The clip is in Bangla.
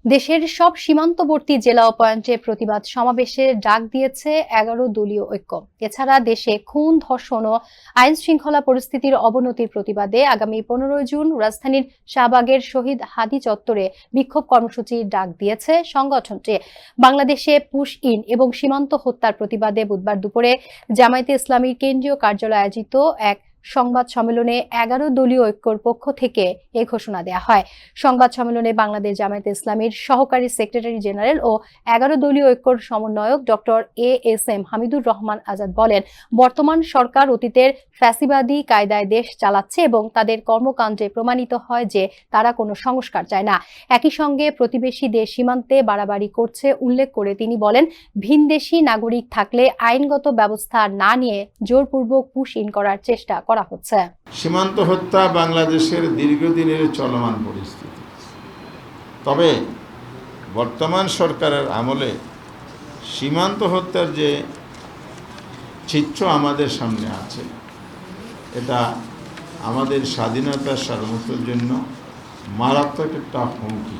দেশের সব সীমান্তবর্তী জেলা ও পয়েন্টে প্রতিবাদ সমাবেশের ডাক দিয়েছে ১১ দলীয় ঐক্য। এছাড়া দেশে খুন, ধর্ষণ ও আইন শৃঙ্খলা পরিস্থিতির অবনতির প্রতিবাদে আগামী ১৫ জুন রাজধানীর শাহবাগের শহীদ হাদি চত্বরে বিক্ষোভ কর্মসূচির ডাক দিয়েছে সংগঠনটি। বাংলাদেশে পুশ ইন এবং সীমান্ত হত্যার প্রতিবাদে বুধবার দুপুরে জামায়াতে ইসলামীর কেন্দ্রীয় কার্যালয়ে আয়োজিত এক সংবাদ সম্মেলনে ১১ দলীয় ঐক্যর পক্ষ থেকে এ ঘোষণা দেওয়া হয়। সংবাদ সম্মেলনে বাংলাদেশ জামায়াতে ইসলামীর সহকারী সেক্রেটারি জেনারেল ও ১১ দলীয় ঐক্যর সমন্বয়ক ডক্টর এএসএম হামিদুর রহমান আজাদ বলেন, বর্তমান সরকার অতীতের ফ্যাসিবাদী কায়দায় দেশ চালাচ্ছে এবং তাদের কর্মকাণ্ডে প্রমাণিত হয় যে তারা কোনো সংস্কার চায় না। একই সঙ্গে প্রতিবেশী দেশ সীমান্তে বাড়াবাড়ি করছে উল্লেখ করে তিনি বলেন, ভিনদেশী নাগরিক থাকলে আইনগত ব্যবস্থা না নিয়ে জোরপূর্বক পুশ ইন করার চেষ্টা করা হচ্ছে। সীমান্ত হত্যা বাংলাদেশের দীর্ঘদিনের চলমান পরিস্থিতি। তবে বর্তমান সরকারের আমলে সীমান্ত হত্যার যে চিত্র আমাদের সামনে আছে, এটা আমাদের স্বাধীনতার সার্বভৌমত্বের জন্য মারাত্মক একটা হুমকি।